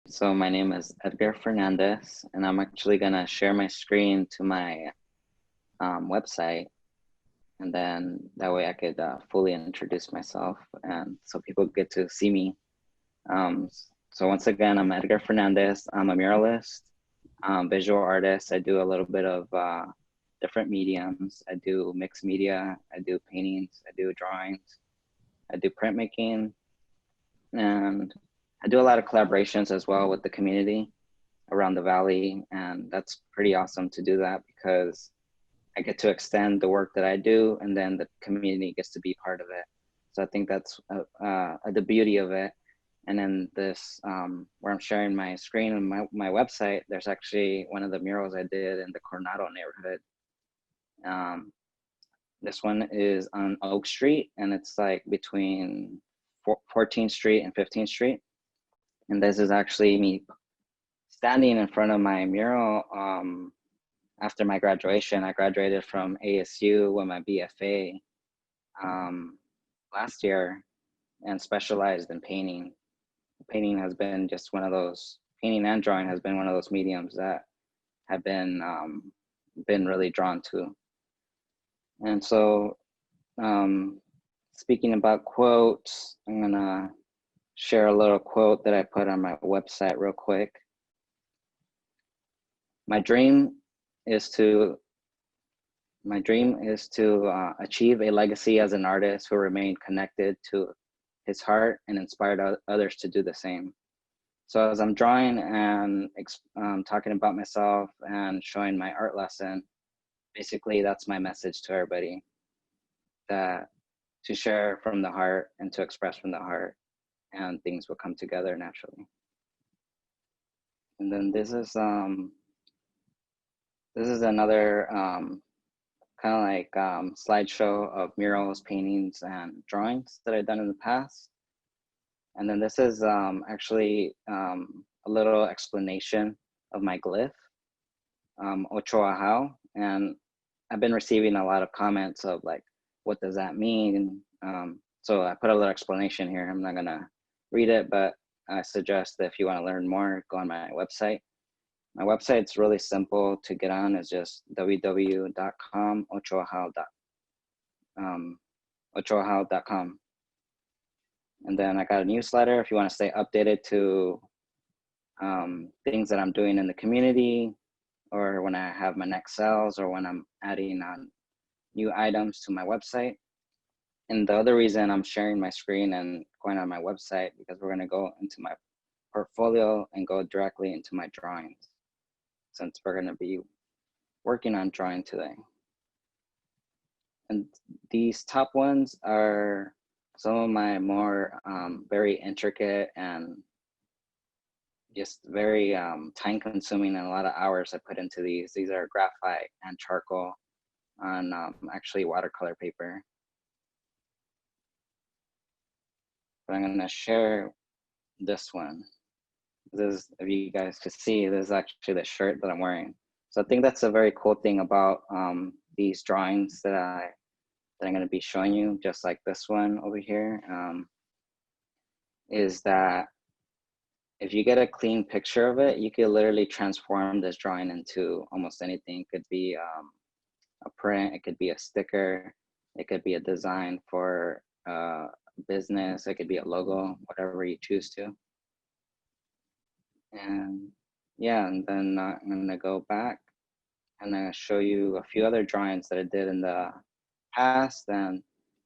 So my name is Edgar Fernandez, and I'm actually gonna share my screen to my website, and then that way I could fully introduce myself, and so people get to see me. Um, so once again, I'm Edgar Fernandez. I'm a muralist, visual artist. I do a little bit of different mediums. I do mixed media. I do paintings. I do drawings. I do printmaking, and I do a lot of collaborations as well with the community around the valley, and that's pretty awesome to do that because I get to extend the work that I do, and then the community gets to be part of it. So I think that's the beauty of it. And then this, where I'm sharing my screen and my website, there's actually one of the murals I did in the Coronado neighborhood. Um, this one is on Oak Street, and it's like between 14th Street and 15th Street. And this is actually me standing in front of my mural after my graduation. I graduated from ASU with my BFA last year and specialized in painting. Painting has been just one of those, painting and drawing has been one of those mediums that have been really drawn to. And so speaking about quotes, I'm gonna share a little quote that I put on my website real quick. My dream is to achieve a legacy as an artist who remained connected to his heart and inspired others to do the same. So as I'm drawing and talking about myself and showing my art lesson, basically that's my message to everybody, that to share from the heart and to express from the heart, and things will come together naturally. And then this is another kind of like slideshow of murals, paintings, and drawings that I've done in the past. And then this is actually a little explanation of my glyph, Ochoa. And I've been receiving a lot of comments of like, what does that mean? So I put a little explanation here. I'm not gonna read it, but I suggest that if you wanna learn more, go on my website. My website's really simple to get on. It's just www.ochoahal.com. And then I got a newsletter if you want to stay updated to things that I'm doing in the community, or when I have my next sales, or when I'm adding on new items to my website. And the other reason I'm sharing my screen and going on my website, because we're going to go into my portfolio and go directly into my drawings, since we're going to be working on drawing today. And these top ones are some of my more very intricate and just very time consuming, and a lot of hours I put into these. These are graphite and charcoal on actually watercolor paper. But I'm gonna share this one. This is, if you guys could see, this is actually the shirt that I'm wearing. So I think that's a very cool thing about these drawings that I'm gonna be showing you, just like this one over here, is that if you get a clean picture of it, you could literally transform this drawing into almost anything. It could be a print, it could be a sticker, it could be a design for business, it could be a logo, whatever you choose to. And yeah, and then I'm gonna go back and I'm gonna show you a few other drawings that I did in the past. And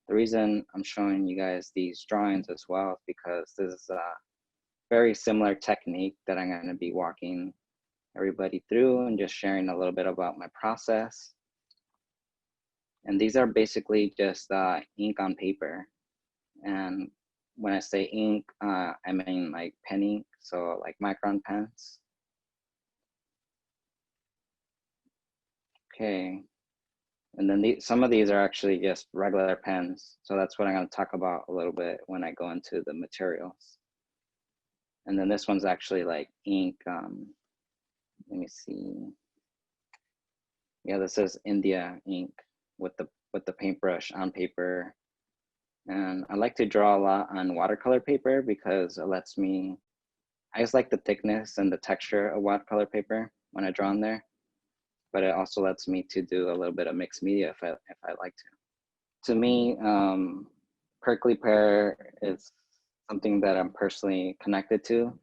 the reason I'm showing you guys these drawings as well is because this is a very similar technique that I'm gonna be walking everybody through and just sharing a little bit about my process. And these are basically just ink on paper. And when I say ink, I mean like pen ink, so like micron pens. Okay, and then some of these are actually just regular pens. So that's what I'm gonna talk about a little bit when I go into the materials. And then this one's actually like ink. Let me see. Yeah, this is India ink with the paintbrush on paper. And I like to draw a lot on watercolor paper because it lets me I just like the thickness and the texture of watercolor paper when I draw on there, but it also lets me to do a little bit of mixed media if I like to. To me, prickly pear is something that I'm personally connected to,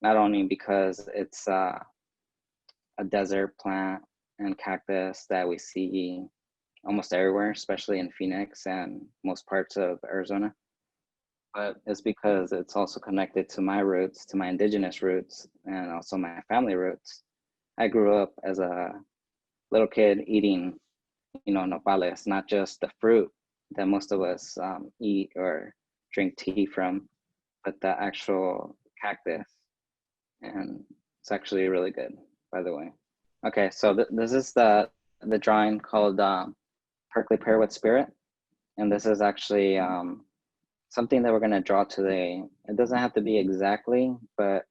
not only because it's a desert plant and cactus that we see almost everywhere, especially in Phoenix and most parts of Arizona, but it's because it's also connected to my roots, to my indigenous roots, and also my family roots. I grew up as a little kid eating, nopales, not just the fruit that most of us eat or drink tea from, but the actual cactus. And it's actually really good, by the way. Okay, so this is the drawing called Prickly Pear with Spirit. And this is actually something that we're gonna draw today. It doesn't have to be exactly, but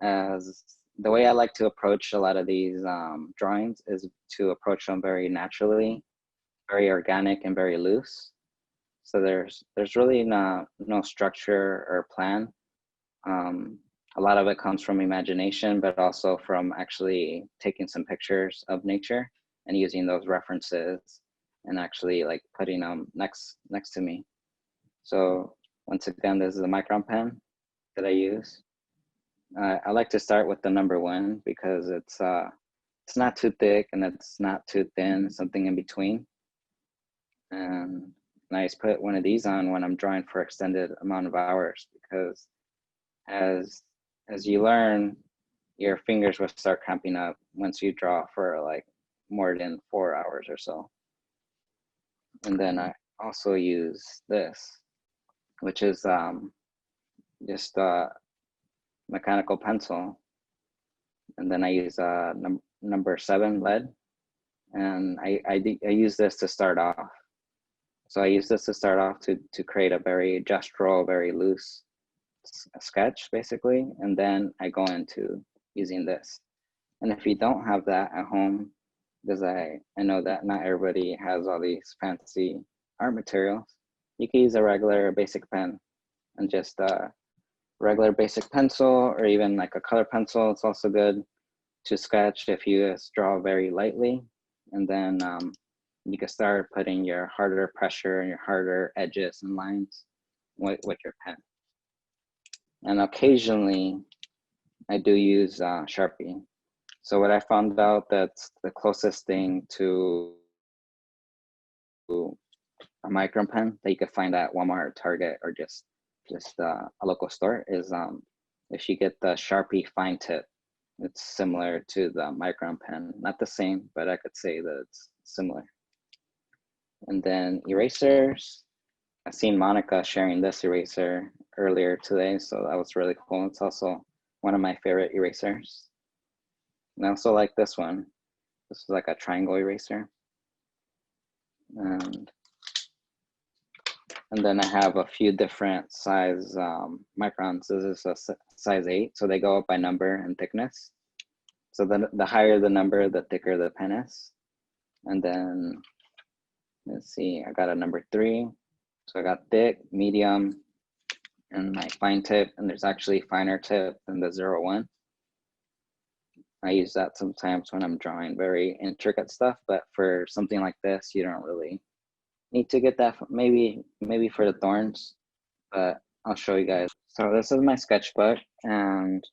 as the way I like to approach a lot of these drawings is to approach them very naturally, very organic and very loose. So there's really no structure or plan. A lot of it comes from imagination, but also from actually taking some pictures of nature and using those references and actually like putting them next to me. So once again, this is a micron pen that I use. I like to start with the number 1 because it's not too thick and it's not too thin, something in between. And I just put one of these on when I'm drawing for extended amount of hours, because as you learn, your fingers will start cramping up once you draw for like more than 4 hours or so. And then I also use this, which is just a mechanical pencil. And then I use number 7 lead. And I use this to start off. So I use this to start off to create a very gestural, very loose sketch, basically. And then I go into using this. And if you don't have that at home, because I know that not everybody has all these fancy art materials, you can use a regular basic pen and just a regular basic pencil, or even like a color pencil. It's also good to sketch if you just draw very lightly. And then you can start putting your harder pressure and your harder edges and lines with your pen. And occasionally I do use Sharpie. So what I found out, that's the closest thing to a micron pen that you could find at Walmart or Target, or just a local store, is if you get the Sharpie fine tip. It's similar to the micron pen, not the same, but I could say that it's similar. And then erasers. I've seen Monica sharing this eraser earlier today, so that was really cool. It's also one of my favorite erasers. And I also like this one. This is like a triangle eraser. And then I have a few different size microns. This is a size 8, so they go up by number and thickness. So the higher the number, the thicker the pen is. And then, let's see, I got a number 3. So I got thick, medium, and my fine tip. And there's actually finer tip than the 01. I use that sometimes when I'm drawing very intricate stuff, but for something like this, you don't really need to get that. Maybe for the thorns, but I'll show you guys. So this is my sketchbook, and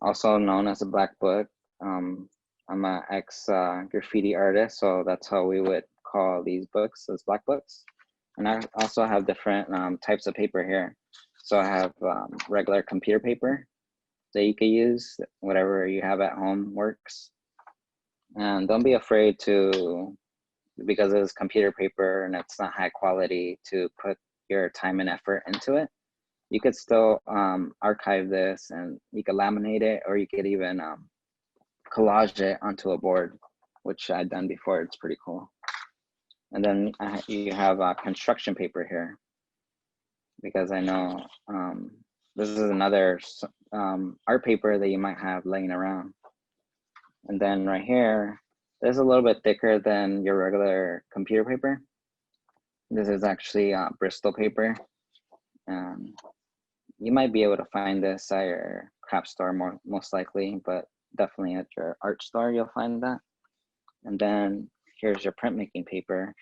also known as a black book. I'm an ex graffiti artist, so that's how we would call these books, as black books. And I also have different types of paper here. So I have regular computer paper that you can use. Whatever you have at home works. And don't be afraid to, because it's computer paper and it's not high quality, to put your time and effort into it. You could still archive this, and you could laminate it, or you could even collage it onto a board, which I've done before. It's pretty cool. And then you have construction paper here, because I know this is another art paper that you might have laying around. And then right here, this is a little bit thicker than your regular computer paper. This is actually Bristol paper. you might be able to find this at your craft store most likely, but definitely at your art store you'll find that. And then here's your printmaking paper,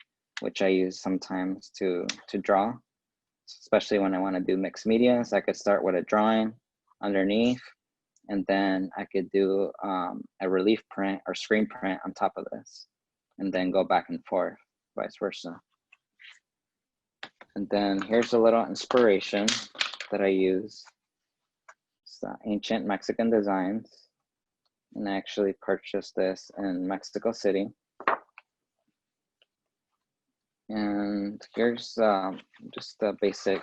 which I use sometimes to draw, especially when I want to do mixed media. So I could start with a drawing underneath, and then I could do a relief print or screen print on top of this, and then go back and forth, vice versa. And then here's a little inspiration that I use. It's ancient Mexican designs. And I actually purchased this in Mexico City. And here's just a basic,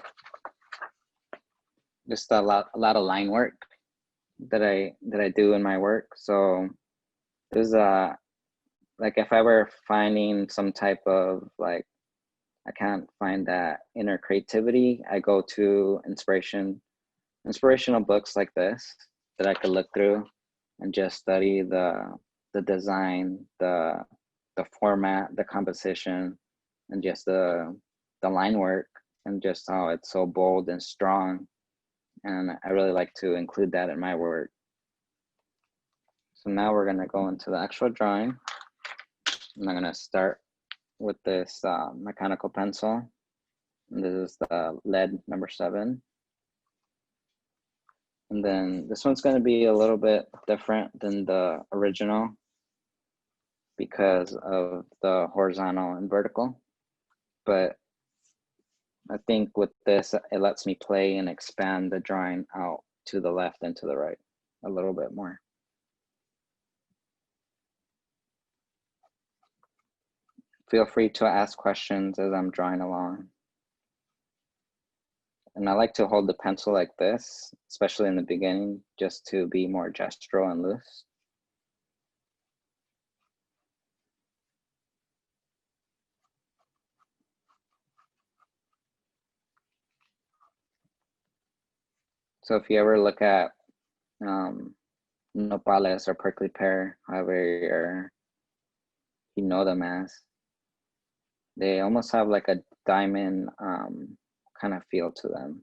just a lot of line work that I do in my work. So there's like if I were finding some type of like, I can't find that inner creativity, I go to inspirational books like this that I could look through and just study the design, the format, the composition, and just the line work, and just how it's so bold and strong. And I really like to include that in my work. So now we're gonna go into the actual drawing. And I'm gonna start with this mechanical pencil. And this is the lead number 7. And then this one's gonna be a little bit different than the original because of the horizontal and vertical. But I think with this, it lets me play and expand the drawing out to the left and to the right a little bit more. Feel free to ask questions as I'm drawing along. And I like to hold the pencil like this, especially in the beginning, just to be more gestural and loose. So if you ever look at nopales or prickly pear, however you know them as, they almost have like a diamond kind of feel to them.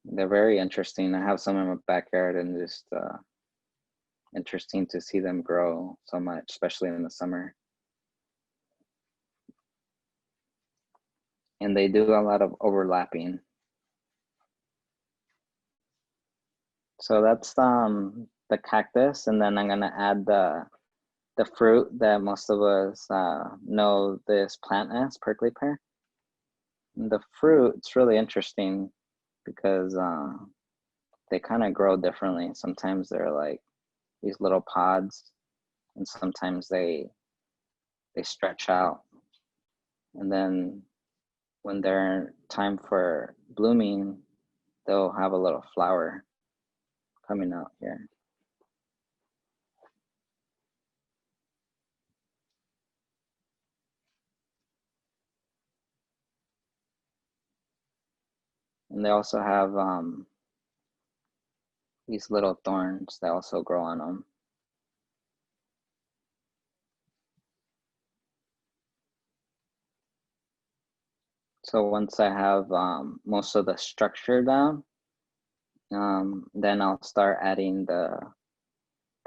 They're very interesting. I have some in my backyard, and just interesting to see them grow so much, especially in the summer. And they do a lot of overlapping. So that's the cactus, and then I'm gonna add the fruit that most of us know this plant as, prickly pear. And the fruit, it's really interesting because they kind of grow differently. Sometimes they're like these little pods, and sometimes they stretch out. And then when they're time for blooming, they'll have a little flower coming out here. And they also have these little thorns that also grow on them. So once I have most of the structure down, then I'll start adding the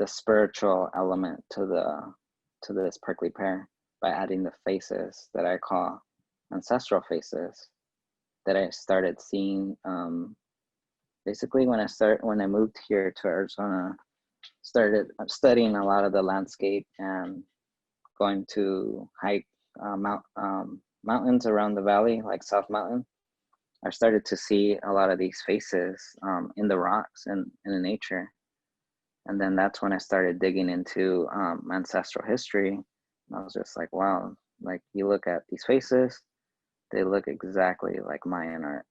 spiritual element to this prickly pear by adding the faces that I call ancestral faces that I started seeing basically when I moved here to Arizona. Started studying a lot of the landscape and going to hike mountains around the valley, like South Mountain. I started to see a lot of these faces in the rocks and in nature. And then that's when I started digging into ancestral history. And I was just like, wow, like you look at these faces, they look exactly like Mayan art.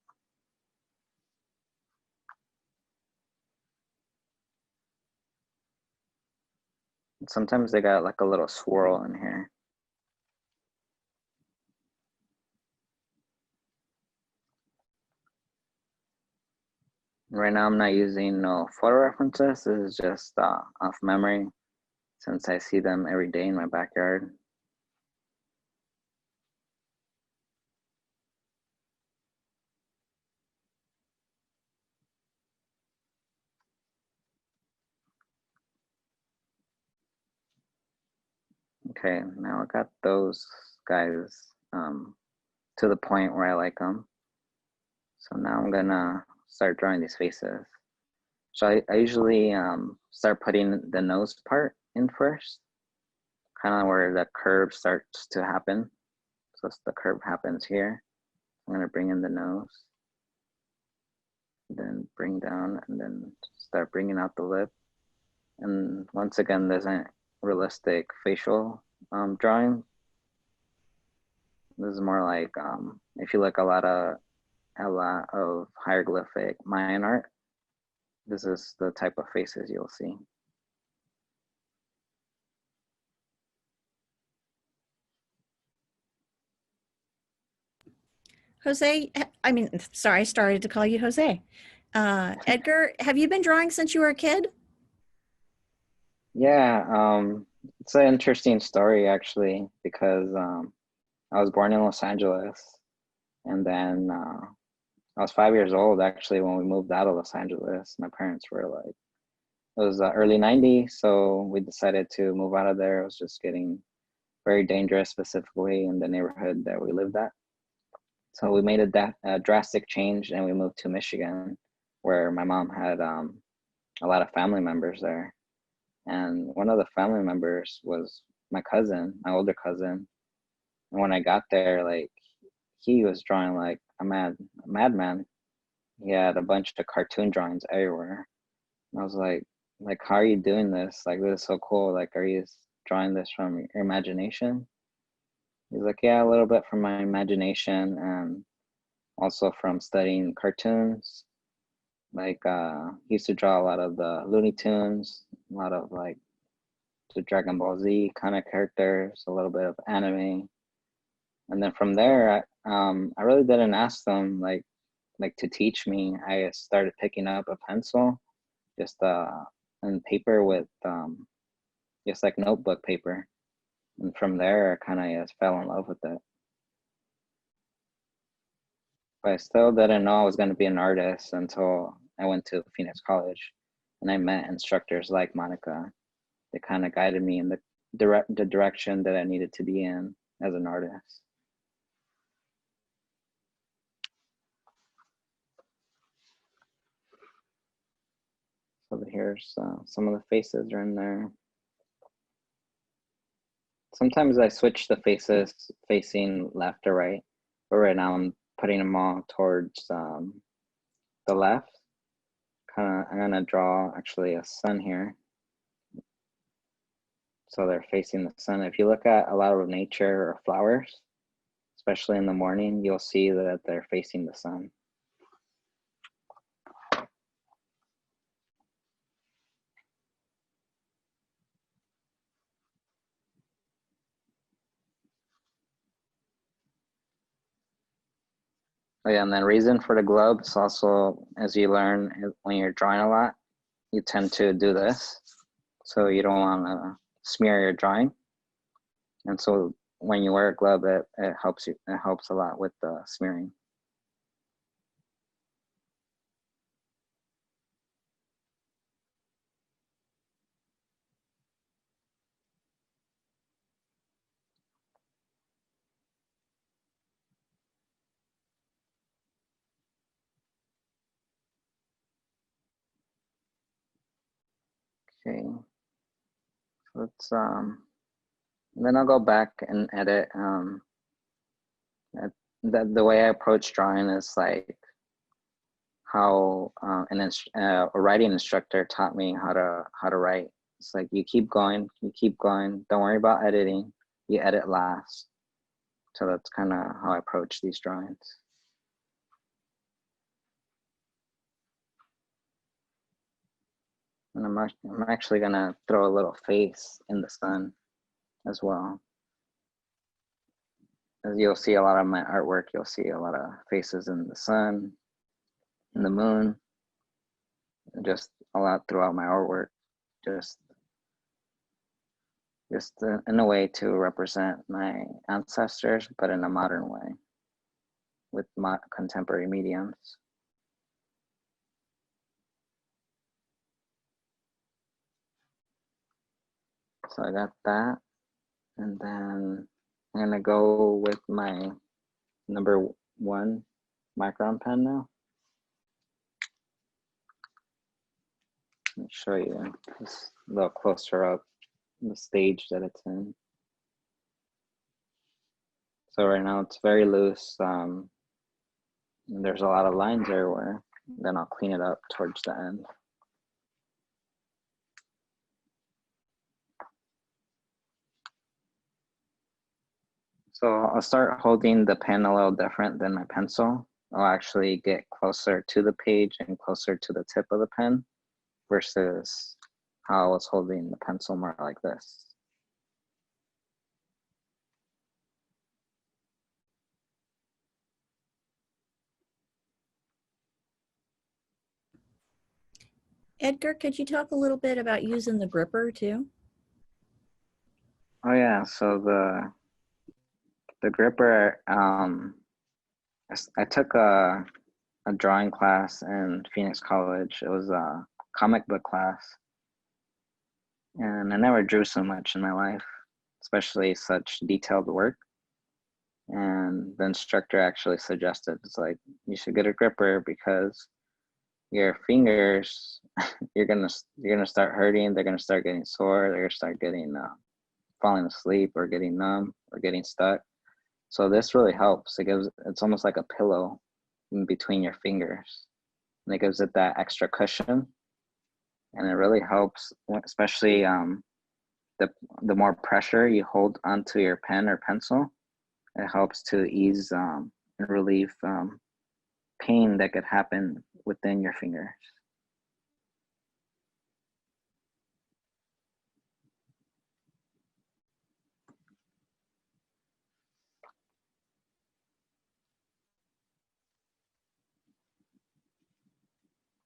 And sometimes they got like a little swirl in here. Right now I'm not using no photo references. This is just off memory since I see them every day in my backyard. Okay, now I got those guys to the point where I like them. So now I'm gonna start drawing these faces. So I usually start putting the nose part in first, kind of where the curve starts to happen. So the curve happens here. I'm gonna bring in the nose, then bring down, and then start bringing out the lip. And once again, there's a realistic facial drawing. This is more like if you look a lot of hieroglyphic Mayan art, this is the type of faces you'll see. Jose, sorry, I started to call you Jose. Edgar, have you been drawing since you were a kid? Yeah, it's an interesting story actually because I was born in Los Angeles, and then I was 5 years old actually when we moved out of Los Angeles. My parents were like, it was early '90s, so we decided to move out of there. It was just getting very dangerous, specifically in the neighborhood that we lived at. So we made a drastic change and we moved to Michigan, where my mom had a lot of family members there. And one of the family members was my cousin, my older cousin. And when I got there, like he was drawing like a madman. He had a bunch of cartoon drawings everywhere. And I was like, how are you doing this? Like, this is so cool. Like, are you drawing this from your imagination? He's like, yeah, a little bit from my imagination and also from studying cartoons. Like, he used to draw a lot of the Looney Tunes, a lot of like the Dragon Ball Z kind of characters, a little bit of anime. And then from there, I really didn't ask them like to teach me. I started picking up a pencil, just and paper with just like notebook paper. And from there, I kind of just fell in love with it. But I still didn't know I was going to be an artist until I went to Phoenix College and I met instructors like Monica. They kind of guided me in the direction that I needed to be in as an artist. So here's some of the faces are in there. Sometimes I switch the faces facing left or right, but right now I'm putting them all towards the left. I'm gonna draw actually a sun here. So they're facing the sun. If you look at a lot of nature or flowers, especially in the morning, you'll see that they're facing the sun. Oh yeah, and then reason for the globe is also, as you learn when you're drawing a lot, you tend to do this. So you don't want to smear your drawing. And so when you wear a glove, it helps you. It helps a lot with the smearing. Okay, let's then I'll go back and edit. The way I approach drawing is like how a writing instructor taught me how to write. It's like you keep going, you keep going. Don't worry about editing. You edit last. So that's kind of how I approach these drawings. And I'm actually gonna throw a little face in the sun as well. As you'll see a lot of my artwork, you'll see a lot of faces in the sun, in the moon, and just a lot throughout my artwork. Just in a way to represent my ancestors, but in a modern way with contemporary mediums. So I got that. And then I'm gonna go with my number 1 micron pen now. Let me show you just a little closer up the stage that it's in. So right now it's very loose. And there's a lot of lines everywhere. Then I'll clean it up towards the end. So I'll start holding the pen a little different than my pencil. I'll actually get closer to the page and closer to the tip of the pen versus how I was holding the pencil more like this. Edgar, could you talk a little bit about using the gripper too? Oh yeah, so the gripper, I took a drawing class in Phoenix College. It was a comic book class. And I never drew so much in my life, especially such detailed work. And the instructor actually suggested, it's like, you should get a gripper because your fingers, you're gonna start hurting. They're gonna start getting sore. They're gonna start getting falling asleep or getting numb or getting stuck. So this really helps. It's almost like a pillow in between your fingers, and it gives it that extra cushion, and it really helps, especially the more pressure you hold onto your pen or pencil. It helps to ease and relieve pain that could happen within your fingers.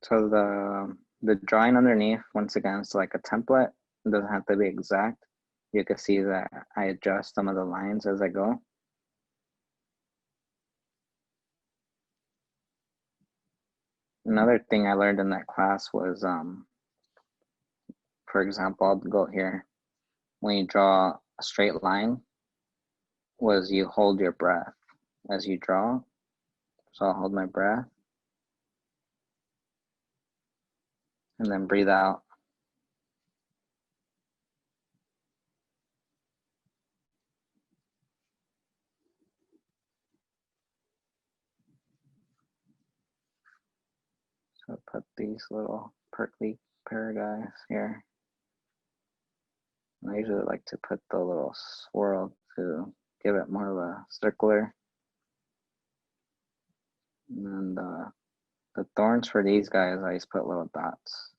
So the drawing underneath, once again, is like a template. It doesn't have to be exact. You can see that I adjust some of the lines as I go. Another thing I learned in that class was, for example, I'll go here. When you draw a straight line, was you hold your breath as you draw. So I'll hold my breath and then breathe out. So I put these little prickly pear guys here. I usually like to put the little swirl to give it more of a circular. And the thorns for these guys, I just put little dots.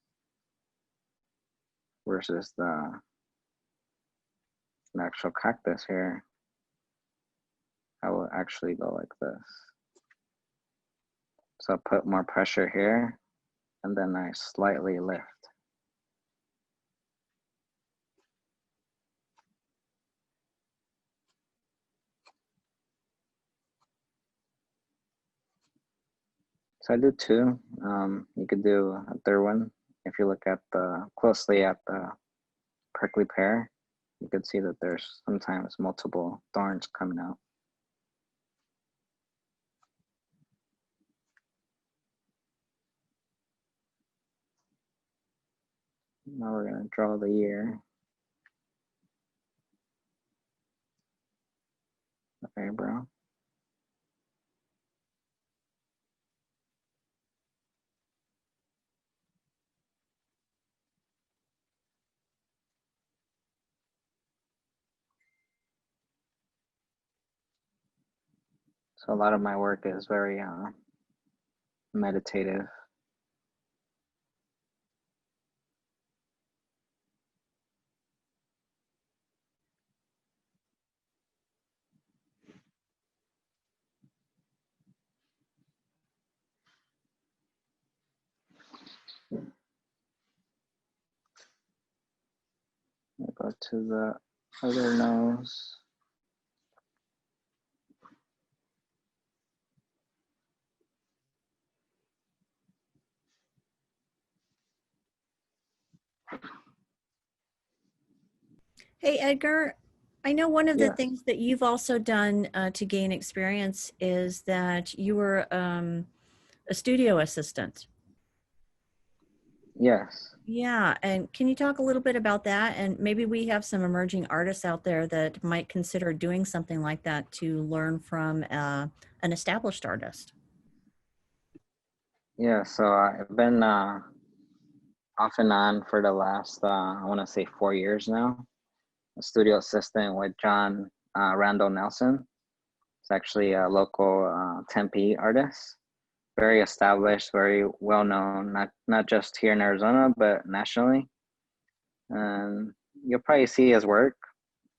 Versus the actual cactus here, I will actually go like this. So I put more pressure here, and then I slightly lift. So I do two. You could do a third one. If you look at closely at the prickly pear, you could see that there's sometimes multiple thorns coming out. Now we're gonna draw the ear. The eyebrow. So a lot of my work is very meditative. I'll go to the other nose. Hey, Edgar, I know one of the Yes, things that you've also done to gain experience is that you were a studio assistant. yes. Yeah, and can you talk a little bit about that? And maybe we have some emerging artists out there that might consider doing something like that to learn from an established artist. Yeah, so I've been off and on for the last, I want to say 4 years now, a studio assistant with John Randall Nelson. It's actually a local Tempe artist, very established, very well known, not just here in Arizona, but nationally. And you'll probably see his work.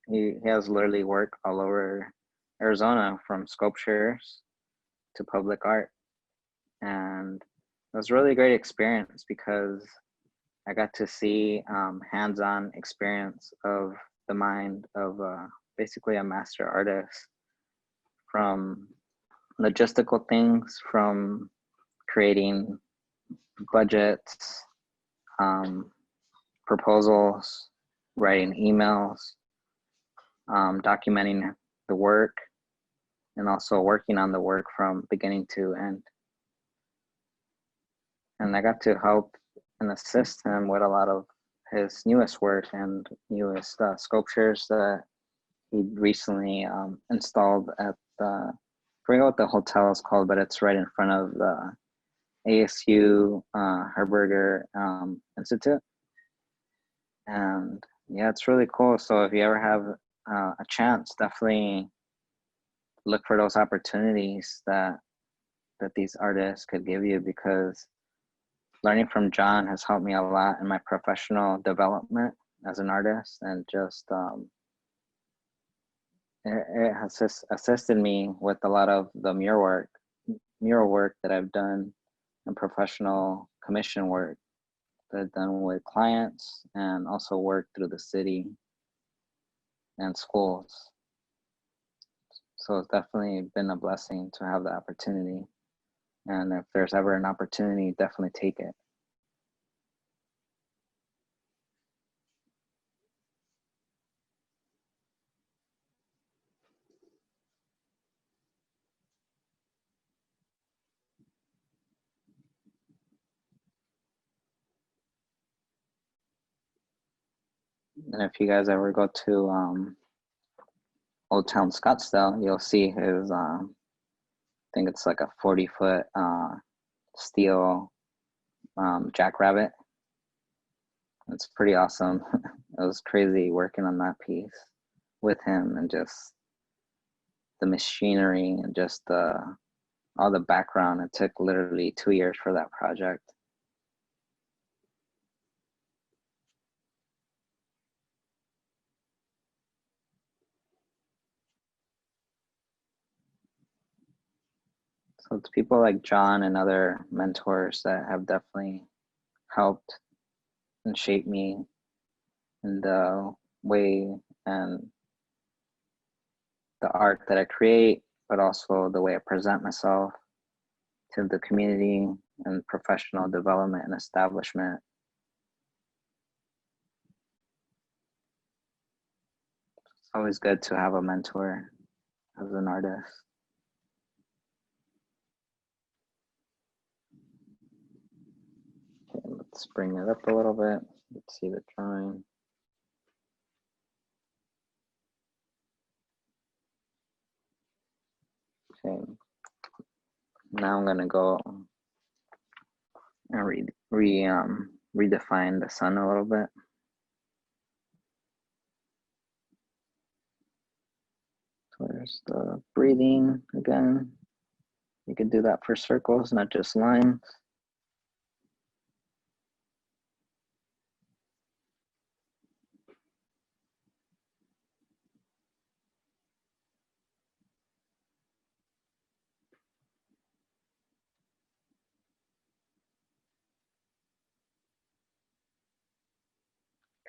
He has literally work all over Arizona, from sculptures to public art. And it was a really great experience because I got to see hands-on experience of the mind of basically a master artist, from logistical things, from creating budgets, um, proposals, writing emails, documenting the work, and also working on the work from beginning to end. And I got to help and assist him with a lot of his newest work and newest sculptures that he recently installed at the, I forget what the hotel is called, but it's right in front of the ASU Herberger Institute. And yeah, it's really cool. So if you ever have a chance, definitely look for those opportunities that these artists could give you, because learning from John has helped me a lot in my professional development as an artist, and just it has just assisted me with a lot of the mural work that I've done, and professional commission work that I've done with clients, and also work through the city and schools. So it's definitely been a blessing to have the opportunity. And if there's ever an opportunity, definitely take it. And if you guys ever go to Old Town Scottsdale, you'll see his, I think it's like a 40-foot steel jackrabbit. It's pretty awesome. It was crazy working on that piece with him, and just the machinery and just all the background. It took literally 2 years for that project. So it's people like John and other mentors that have definitely helped and shaped me in the way and the art that I create, but also the way I present myself to the community and professional development and establishment. It's always good to have a mentor as an artist. Okay, let's bring it up a little bit. Let's see the drawing. Okay, now I'm gonna go and redefine the sun a little bit. So there's the breathing again. You can do that for circles, not just lines.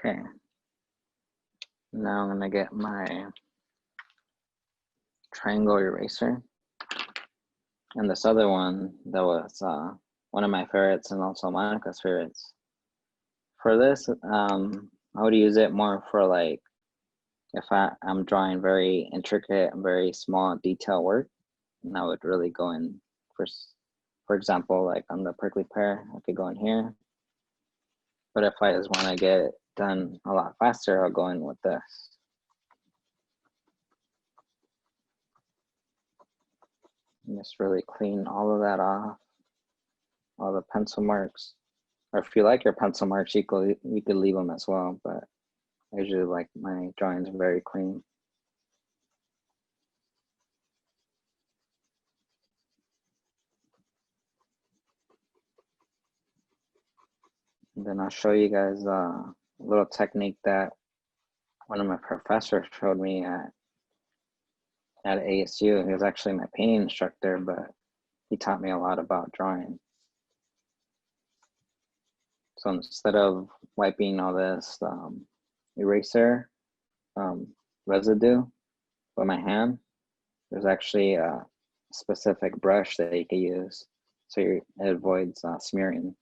Okay, now I'm gonna get my triangle eraser. And this other one that was one of my favorites, and also Monica's favorites. For this, I would use it more for like If I'm drawing very intricate and very small detail work, and I would really go in for example, like on the prickly pear, I could go in here. But if I just want to get it done a lot faster, I'll go in with this. And just really clean all of that off, all the pencil marks. Or if you like your pencil marks, you could leave them as well, but I usually like my drawings very clean. And then I'll show you guys a little technique that one of my professors showed me at ASU. He was actually my painting instructor, but he taught me a lot about drawing. So instead of wiping all this eraser residue with my hand, there's actually a specific brush that you can use so it avoids smearing.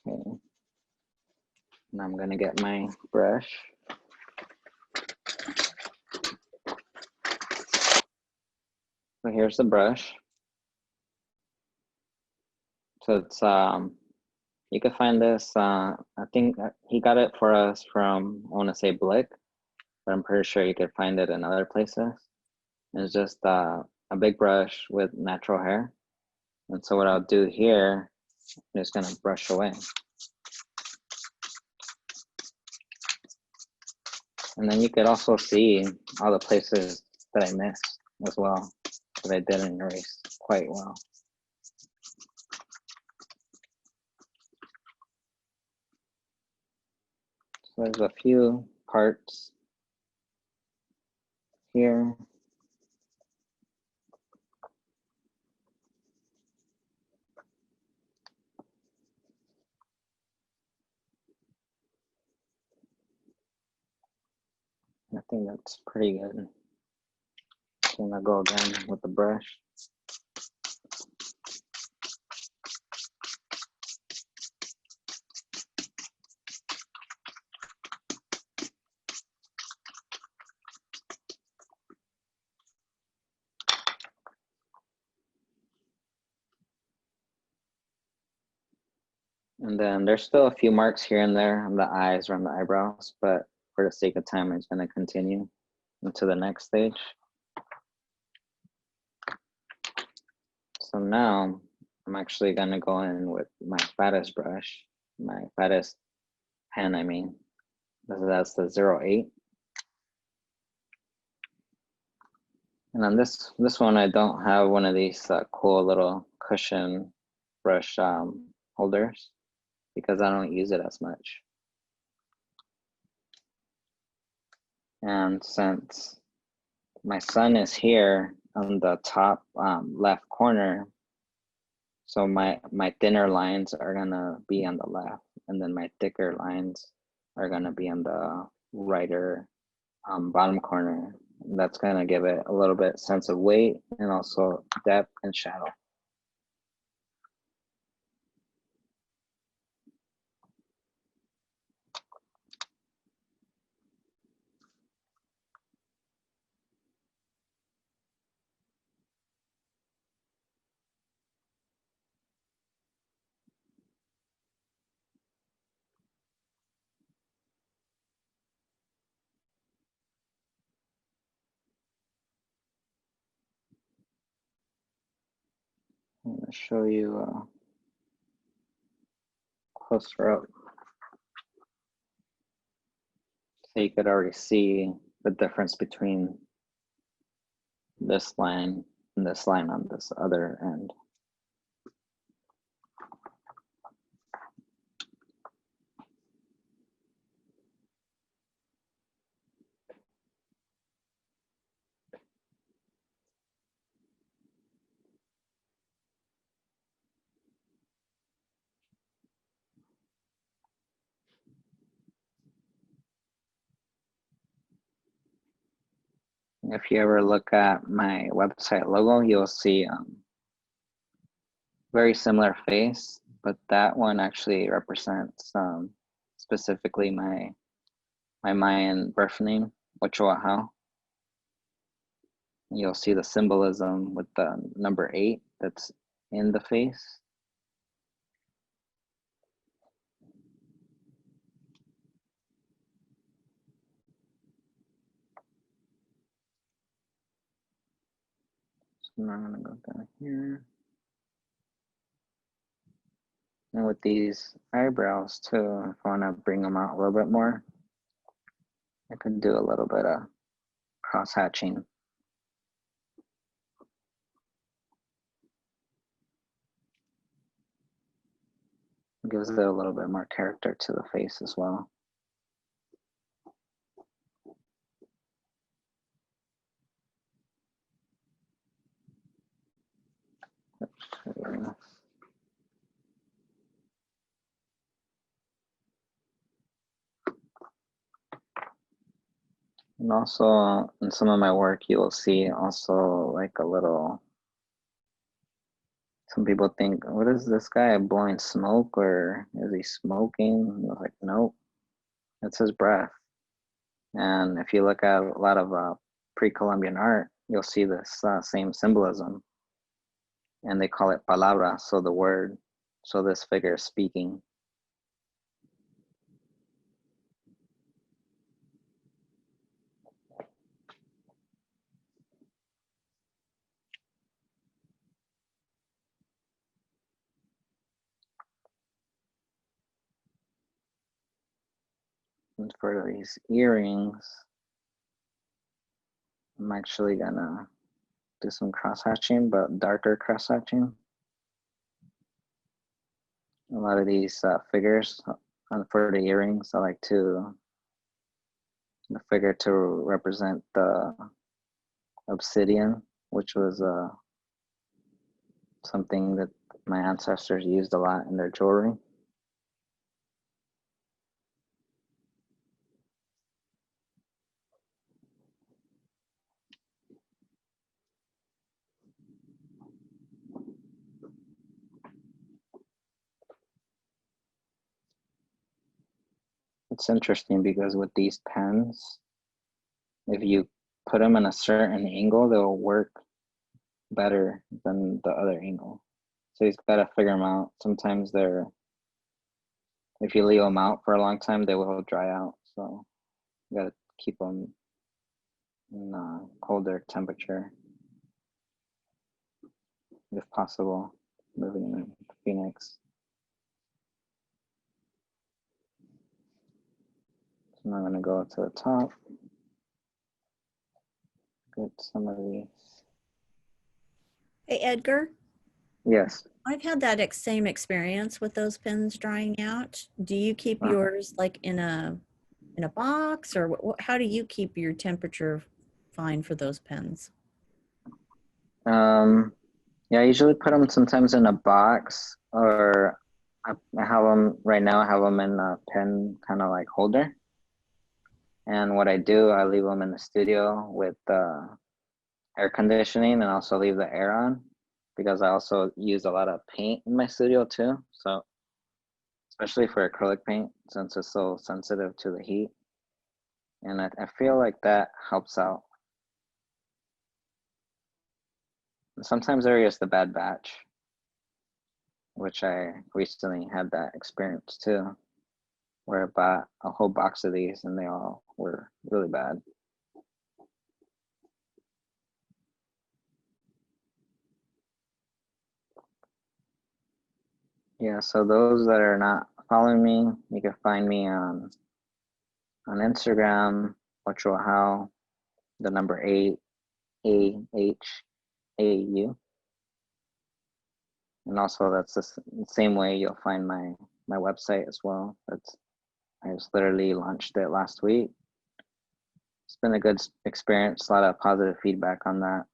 Okay. Now I'm gonna get my brush. So here's the brush. So it's you can find this. I think he got it for us from, I want to say Blick, but I'm pretty sure you could find it in other places. It's just a big brush with natural hair. And so what I'll do here is gonna brush away. And then you could also see all the places that I missed as well, that I didn't erase quite well. So there's a few parts here. I think that's pretty good. I'm gonna go again with the brush. And then there's still a few marks here and there on the eyes or on the eyebrows, but for the sake of time, I'm just gonna continue into the next stage. So now I'm actually gonna go in with my fattest brush, my fattest pen, I mean. That's the 08. And on this one, I don't have one of these cool little cushion brush holders because I don't use it as much. And since my sun is here on the top left corner, so my thinner lines are gonna be on the left, and then my thicker lines are gonna be on the righter bottom corner. And that's gonna give it a little bit sense of weight and also depth and shadow. I'm gonna show you closer up. So you could already see the difference between this line and this line on this other end. If you ever look at my website logo, you'll see very similar face, but that one actually represents specifically my Mayan birth name, Ochoa. You'll see the symbolism with the number 8 that's in the face. So now I'm gonna go down here. And with these eyebrows too, if I wanna bring them out a little bit more, I could do a little bit of cross hatching. It gives it a little bit more character to the face as well. And also in some of my work, you will see also like a little, some people think, what is this guy blowing smoke, or is he smoking? And I was like, nope, it's his breath. And if you look at a lot of pre-Columbian art, you'll see this same symbolism. And they call it palabra, so the word. So this figure is speaking. And for these earrings, I'm actually gonna do some cross hatching, but darker cross hatching. A lot of these figures for the earrings, I like to the figure to represent the obsidian, which was something that my ancestors used a lot in their jewelry. It's interesting because with these pens, if you put them in a certain angle, they'll work better than the other angle. So you've got to figure them out. Sometimes they're, if you leave them out for a long time, they will dry out. So you got to keep them in colder temperature if possible, moving in Phoenix. So now I'm going to go to the top, get some of these. Hey, Edgar, Yes. I've had that same experience with those pins drying out. Do you keep yours like in a box, or how do you keep your temperature fine for those pens? Yeah, I usually put them sometimes in a box, or I have them right now. I have them in a pen kind of like holder. And what I do, I leave them in the studio with air conditioning, and also leave the air on, because I also use a lot of paint in my studio too. So especially for acrylic paint, since it's so sensitive to the heat. And I feel like that helps out. And sometimes there is the bad batch, which I recently had that experience too, where I bought a whole box of these and they all were really bad. Yeah, so those that are not following me, you can find me on Instagram, Ochoa, the number 8, AHAU. And also that's the same way you'll find my website as well. I just literally launched it last week. It's been a good experience, a lot of positive feedback on that.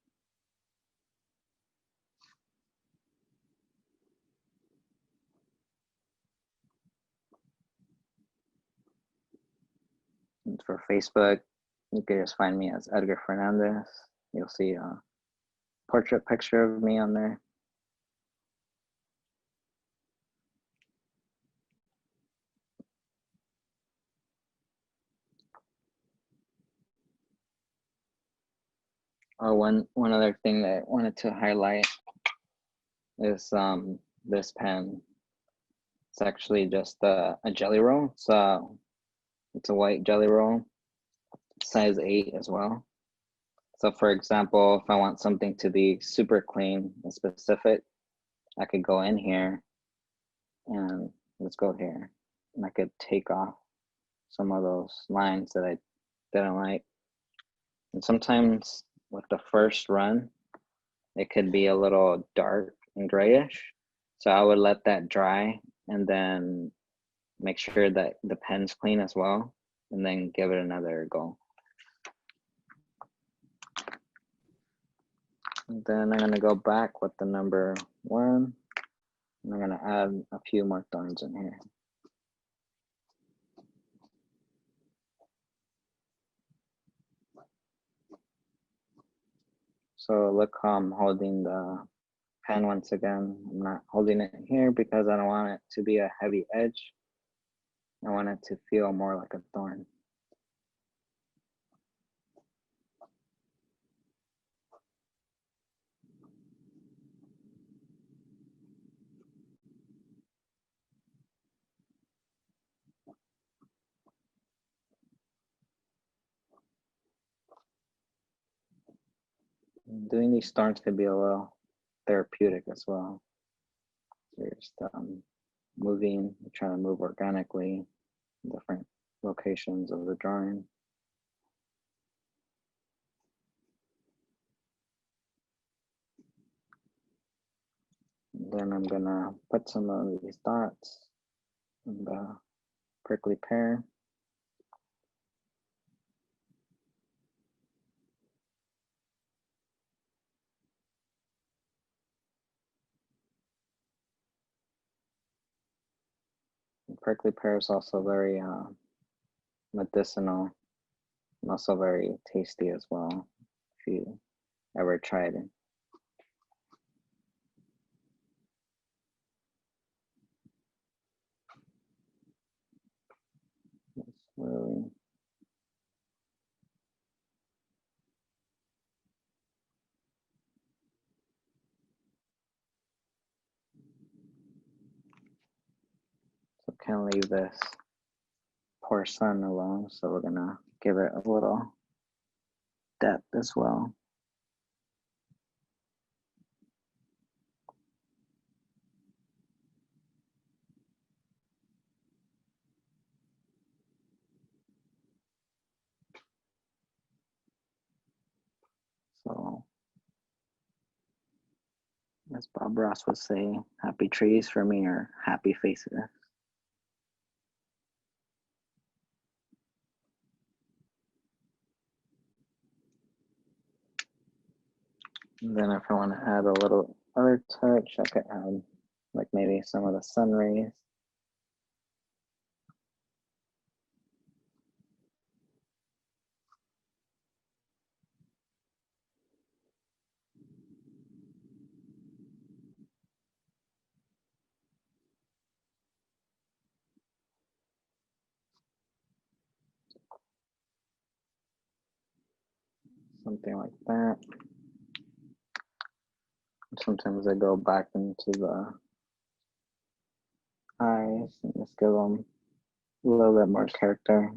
And for Facebook, You can just find me as Edgar Fernandez. You'll see a portrait picture of me on there. Oh, one other thing that I wanted to highlight is this pen. It's actually just a jelly roll. It's a white jelly roll, size 8 as well. So for example, if I want something to be super clean and specific, I could go in here and let's go here. And I could take off some of those lines that I didn't like. And sometimes with the first run, it could be a little dark and grayish. So I would let that dry and then make sure that the pen's clean as well, and then give it another go. And then I'm gonna go back with the number 1. And I'm gonna add a few more thorns in here. So look how I'm holding the pen once again. I'm not holding it here because I don't want it to be a heavy edge. I want it to feel more like a thorn. Doing these thorns could be a little therapeutic as well. So you're just moving, you're trying to move organically in different locations of the drawing. And then I'm gonna put some of these dots in the prickly pear. And prickly pear is also very medicinal and also very tasty as well, if you ever tried it. It's really so can't leave this poor sun alone, so we're gonna give it a little depth as well. So as Bob Ross would say, happy trees for me are happy faces. And then if I want to add a little other touch, I could add like maybe some of the sun rays. Something like that. Sometimes I go back into the eyes and just give them a little bit more character.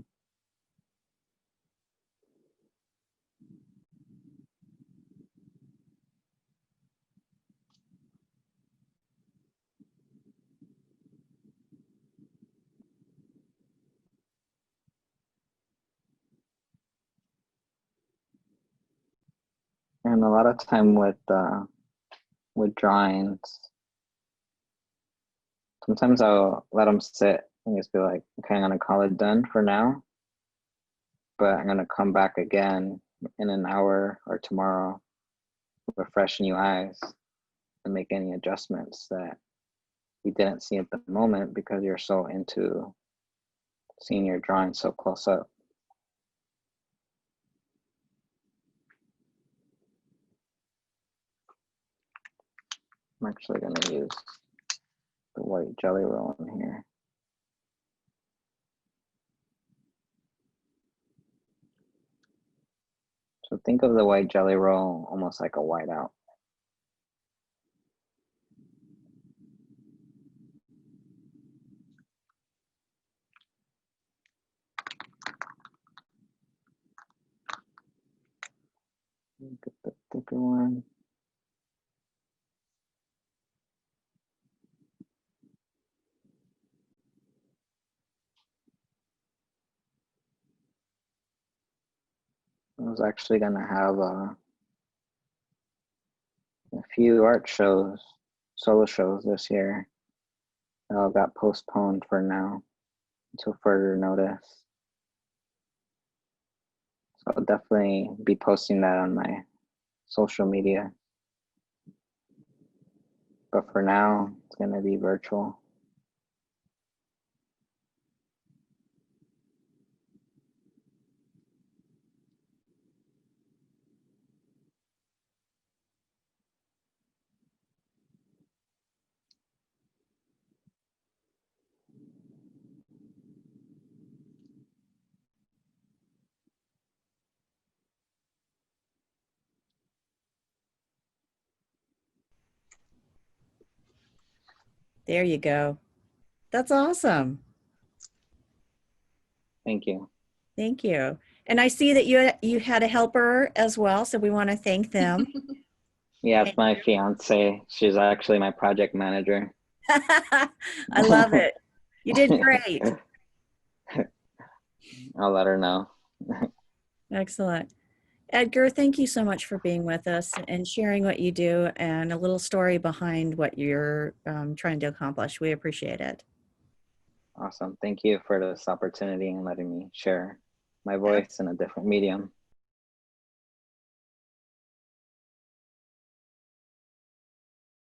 And a lot of time with drawings, sometimes I'll let them sit and just be like, okay, I'm gonna call it done for now, but I'm gonna come back again in an hour or tomorrow with fresh new eyes and make any adjustments that you didn't see at the moment because you're so into seeing your drawing so close up. I'm actually going to use the white jelly roll in here. So think of the white jelly roll almost like a whiteout. Get the thicker one. I was actually going to have a few art shows, solo shows this year. That all got postponed for now until further notice. So I'll definitely be posting that on my social media. But for now, it's going to be virtual. There you go. That's awesome. Thank you. Thank you. And I see that you had a helper as well, so we want to thank them. Yeah, it's my fiance. She's actually my project manager. I love it. You did great. I'll let her know. Excellent. Edgar, thank you so much for being with us and sharing what you do and a little story behind what you're trying to accomplish. We appreciate it. Awesome. Thank you for this opportunity and letting me share my voice in a different medium.